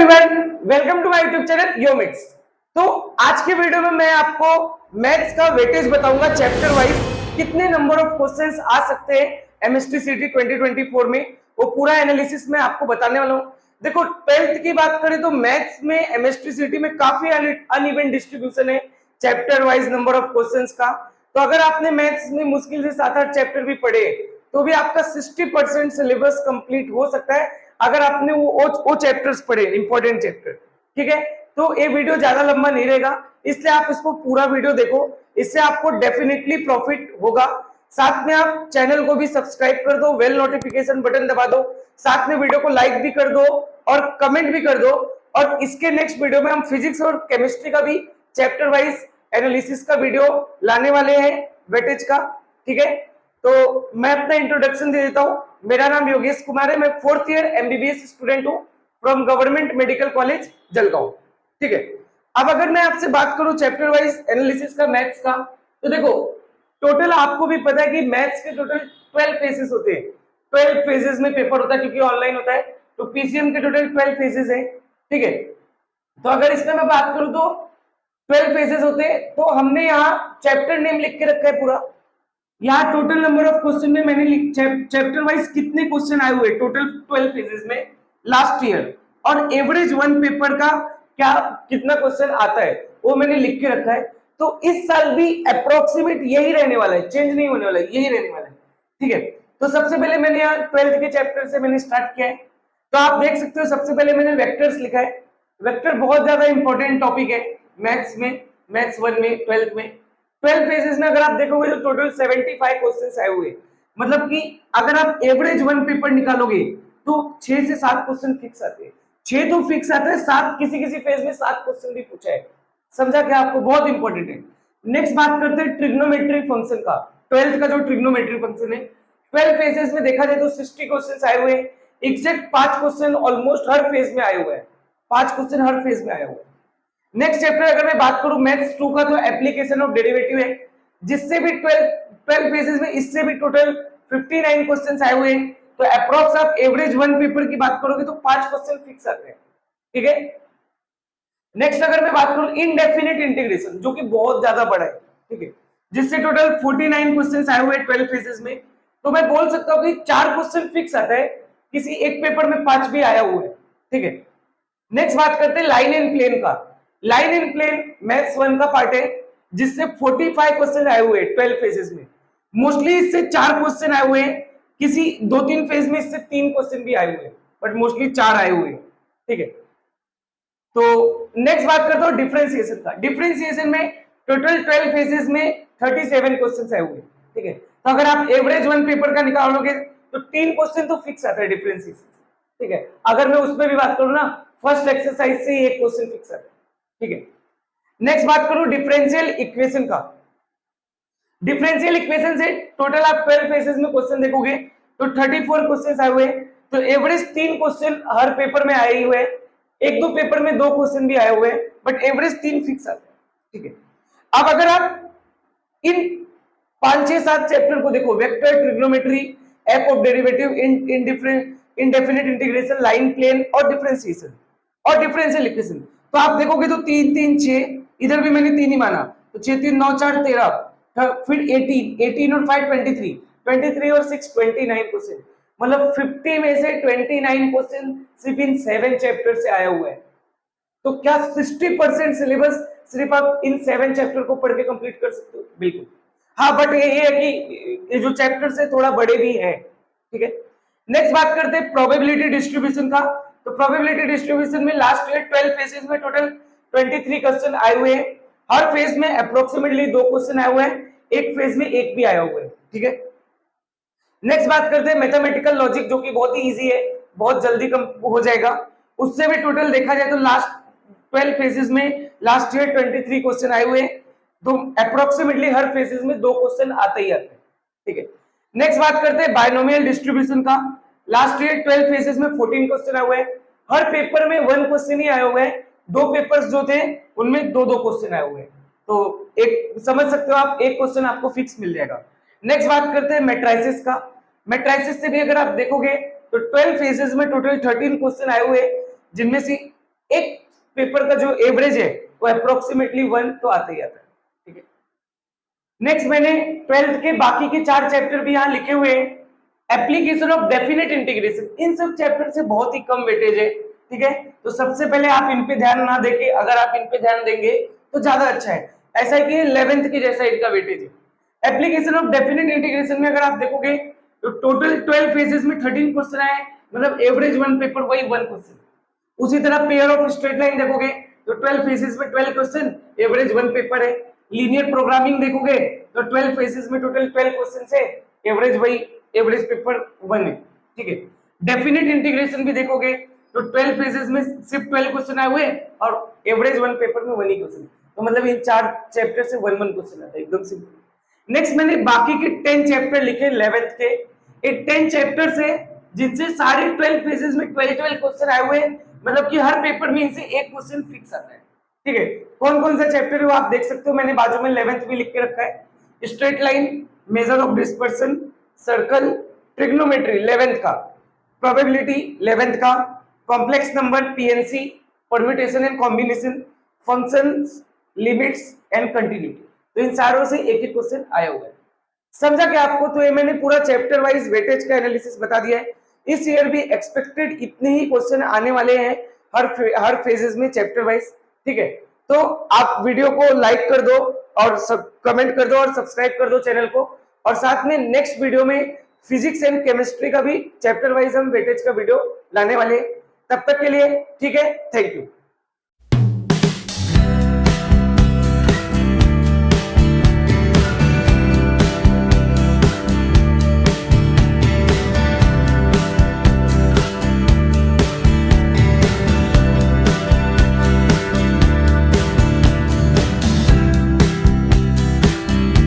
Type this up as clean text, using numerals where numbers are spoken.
Everyone, welcome to my YouTube channel Yomix. तो आज के वीडियो में मैं आपको मैथ्स का वेटेज बताऊंगा चैप्टर वाइज, कितने नंबर ऑफ क्वेश्चंस आ सकते हैं एमएसटी सीटी 2024 में, वो पूरा एनालिसिस मैं आपको बताने वाला हूं। देखो, 12th की बात करें तो मैथ्स में एमएसटी सीटी में काफी अनइवन डिस्ट्रीब्यूशन है chapter wise number of questions का। तो अगर आपने मैथ्स में मुश्किल से 7-8 चैप्टर भी पढ़े तो भी आपका 60% सिलेबस कंप्लीट हो सकता है अगर आपने वो चैप्टर्स पढ़े, इंपॉर्टेंट चैप्टर। ठीक है, तो ये वीडियो ज्यादा लंबा नहीं रहेगा, इसलिए आप इसको पूरा वीडियो देखो, इससे आपको डेफिनेटली प्रॉफिट होगा। साथ में आप चैनल को भी सब्सक्राइब कर दो, बेल नोटिफिकेशन बटन दबा दो, साथ में वीडियो को लाइक भी कर दो और कमेंट भी कर दो। और इसके नेक्स्ट वीडियो में हम फिजिक्स और केमिस्ट्री का भी चैप्टर वाइज एनालिसिस का वीडियो लाने वाले हैं, वेटेज का। ठीक है, तो मैं अपना इंट्रोडक्शन दे देता हूं। मेरा नाम योगेश कुमार है, मैं 4th ईयर एमबीबीएस स्टूडेंट हूं from government medical college Jalgaon. ठीक है, अब अगर मैं आपसे बात करूं चैप्टर वाइज एनालिसिस का मैथ्स का, तो देखो टोटल आपको भी पता है कि मैथ्स के टोटल 12 फेजेस होते हैं। 12 फेजेस में पेपर होता है क्योंकि ऑनलाइन होता है, तो पीसीएम के टोटल 12 फेजेस है। ठीक है, तो अगर इसमें मैं बात करूं तो 12 फेजेस होते हैं, तो हमने यहाँ चैप्टर नेम लिख के रखा है पूरा। यहाँ टोटल नंबर ऑफ क्वेश्चन में मैंने चैप्टर वाइज कितने क्वेश्चन आए हुए टोटल 12 फेजेस में लास्ट ईयर, और एवरेज वन पेपर का क्या कितना क्वेश्चन आता है वो मैंने लिख के रखा है। तो इस साल भी अप्रोक्सीमेट यही रहने वाला है, चेंज नहीं होने वाला है, यही रहने वाला है। ठीक है, तो सबसे पहले मैंने यहाँ 12th के चैप्टर से मैंने स्टार्ट किया है। तो आप देख सकते हो सबसे पहले मैंने वेक्टर्स लिखा है। वेक्टर बहुत ज्यादा इंपॉर्टेंट टॉपिक है मैथ्स में, मैथ्स 1 में, 12th में। 12 फेजेस में अगर आप देखोगे तो टोटल 75 क्वेश्चंस आए हुए, मतलब कि अगर आप एवरेज वन पेपर निकालोगे तो 6 से 7 क्वेश्चन फिक्स आते हैं। 6 तो फिक्स आते हैं, 7 किसी किसी फेज में 7 क्वेश्चन भी पूछा है। समझा क्या आपको? बहुत इंपॉर्टेंट है। नेक्स्ट बात करते हैं ट्रिग्नोमेट्री फंक्शन का। 12th का जो ट्रिग्नोमेट्री फंक्शन है, 12 फेजेस में देखा जाए तो 60 क्वेश्चन आए हुए हैं। एग्जैक्ट 5 क्वेश्चन ऑलमोस्ट हर फेज में आए हुए हैं, 5 क्वेश्चन हर फेज में आए हुए हैं। नेक्स्ट चैप्टर अगर मैं बात करूं मैथ्स 2 का, तो एप्लीकेशन ऑफ डेरिवेटिव है, जिससे भी 12 फेजेस में इससे भी टोटल 59 क्वेश्चंस आए हुए हैं। तो अप्रॉक्स आप एवरेज वन पेपर की बात करोगे तो 5 क्वेश्चन फिक्स आते हैं। ठीक है, नेक्स्ट अगर मैं बात करूं इनडेफिनिट इंटीग्रेशन, जो कि बहुत ज्यादा बड़ा है। ठीक है, जिससे टोटल 49 क्वेश्चंस आए हुए हैं 12 फेजेस में। तो मैं बोल सकता हूं कि 4 क्वेश्चन फिक्स आता है, किसी एक पेपर में 5 भी आया हुआ है। ठीक है, नेक्स्ट बात करते हैं लाइन एंड प्लेन का। लाइन एंड प्लेन मैथ्स 1 का पार्ट है, जिससे 45 क्वेश्चन आए हुए हैं 12 फेजेस में। मोस्टली इससे 4 क्वेश्चन आए हुए हैं, किसी 2-3 फेज में इससे 3 क्वेश्चन भी आए हुए हैं, बट मोस्टली 4 आए हुए हैं। ठीक है, तो नेक्स्ट बात करता हूं डिफरेंशिएशन का। डिफरेंशिएशन में टोटल 12 फेजेस में 37 क्वेश्चन आए हुए हैं। ठीक है, तो अगर आप एवरेज वन पेपर का निकालोगे तो 3 क्वेश्चन तो फिक्स आता है डिफरेंशिएशन। ठीक है, अगर मैं उसमें भी बात करूं ना, फर्स्ट एक्सरसाइज से ही एक क्वेश्चन फिक्स आता है। ठीक है, नेक्स्ट बात करूं डिफरेंशियल इक्वेशन का। डिफरेंशियल इक्वेशन से टोटल आप 12 फेजेस में क्वेश्चन देखोगे तो 34 क्वेश्चन आए हुए हैं। तो एवरेज 3 क्वेश्चन हर पेपर में आए हुए हैं, एक दो पेपर में 2 क्वेश्चन भी आए हुए हैं, बट एवरेज 3 फिक्स आते हैं। ठीक है, अब अगर आप इन 5-6-7 चैप्टर को देखो, vector, trigonometry, F of derivative, indefinite integration, line plane और डिफरेंशिएशन और डिफरेंशियल इक्वेशन, तो आप देखोगे तो 3-3-6, इधर भी मैंने 3 ही माना, तो 6-3-9-4 13, फिर 18 और 5 23 और 6 29 क्वेश्चन, मतलब 50 में से 29 क्वेश्चन सिर्फ इन 7 चैप्टर से आया हुआ है। तो क्या 60% सिलेबस सिर्फ आप इन 7 चैप्टर को पढ़ के कंप्लीट कर सकते हो? बिल्कुल हाँ, बट ये है कि ये जो चैप्टर्स है थोड़ा बड़े भी हैं। ठीक है, नेक्स्ट बात करते हैं प्रोबेबिलिटी डिस्ट्रीब्यूशन का। तो प्रोबेबिलिटी डिस्ट्रीब्यूशन में लास्ट ईयर 12 फेजेस में टोटल 23 क्वेश्चन आए हुए हैं। हर फेज में अप्रोक्सीमेटली 2 क्वेश्चन आए हुए हैं, एक फेज में एक भी आया हुआ है। ठीक है, नेक्स्ट बात करते हैं मैथमेटिकल लॉजिक, जो कि बहुत ही इजी है, बहुत जल्दी कम हो जाएगा। उससे भी टोटल देखा जाए तो लास्ट 12 फेजेस में लास्ट ईयर 23 क्वेश्चन आए हुए हैं, तो अप्रोक्सीमेटली हर फेजेस में 2 क्वेश्चन आते ही आते हैं। ठीक है, नेक्स्ट बात करते हैं बायनोमियल डिस्ट्रीब्यूशन का। लास्ट ईयर 12 फेजेस में 14 क्वेश्चन आए हुए हैं, हर पेपर में 1 क्वेश्चन ही आए हुए हैं, 2 पेपर्स जो थे उनमें 2-2 क्वेश्चन आए हुए हैं, तो एक समझ सकते हो आप, एक क्वेश्चन आपको फिक्स मिल जाएगा। नेक्स्ट बात करते हैं मैट्रिसेस का। मैट्रिसेस से भी अगर आप देखोगे तो 12 फेजेस में टोटल 13 क्वेश्चन आए हुए, जिनमें से एक पेपर का जो एवरेज है वो अप्रोक्सीमेटली 1 तो आता ही आता है, ठीक है। नेक्स्ट मैंने 12th के बाकी के 4 चैप्टर भी यहाँ लिखे हुए हैं। एप्लीकेशन ऑफ डेफिनेट इंटीग्रेशन, इन सब चैप्टर से बहुत ही कम वेटेज है, ठीक है। तो सबसे पहले आप इन पे ध्यान ना देके अगर आप इन पे ध्यान देंगे तो ज्यादा अच्छा है। ऐसा है कि 11th के जैसा इनका वेटेज है। एप्लीकेशन ऑफ डेफिनेट इंटीग्रेशन में अगर आप देखोगे तो टोटल 12 फेजेस में 13 क्वेश्चन आए, मतलब एवरेज वन पेपर वही 1 क्वेश्चन। उसी तरह पेयर ऑफ स्ट्रेट लाइन देखोगे तो 12 फेजेस में 12 क्वेश्चन, एवरेज 1 पेपर है। लीनियर प्रोग्रामिंग देखोगे तो 12 फेजेस में टोटल 12 क्वेश्चन है, एवरेज वही एवरेज पेपर 1 है, ठीक है। डेफिनेट इंटीग्रेशन भी देखोगे तो 12 फेजेस में सिर्फ 12 क्वेश्चन आए हुए और एवरेज 1 पेपर में 1 ही क्वेश्चन, तो मतलब इन 4 चैप्टर से 1 क्वेश्चन आता है, एकदम सिंपल। नेक्स्ट मैंने बाकी के 10 चैप्टर लिखे 11th के। ये 10 चैप्टर से जिनसे सारे 12 पेजेस में 12 क्वेश्चन आए हुए, मतलब कि हर पेपर में इनसे एक क्वेश्चन फिक्स आता है, ठीक है। कौन कौन सा चैप्टर है वो आप देख सकते हो, मैंने बाजू में 11th भी लिख के रखा है। Straight line, measure of dispersion, circle, trigonometry 11th का, प्रोबेबिलिटी 11th का, complex number PNC, permutation and combination, functions, limits and continuity, तो इन सारों से एक एक क्वेश्चन आया हुआ है। समझा क्या आपको? तो ये मैंने पूरा चैप्टर वाइज वेटेज का एनालिसिस बता दिया है। इस ईयर भी एक्सपेक्टेड इतने ही क्वेश्चन आने वाले हैं हर फेजेस में चैप्टर वाइज, ठीक है। तो आप वीडियो को लाइक कर दो और सब कमेंट कर दो और सब्सक्राइब कर दो चैनल को, और साथ में नेक्स्ट वीडियो में फिजिक्स एंड केमिस्ट्री का भी चैप्टर वाइज हम वेटेज का वीडियो लाने वाले हैं। तब तक के लिए ठीक है, थैंक यू।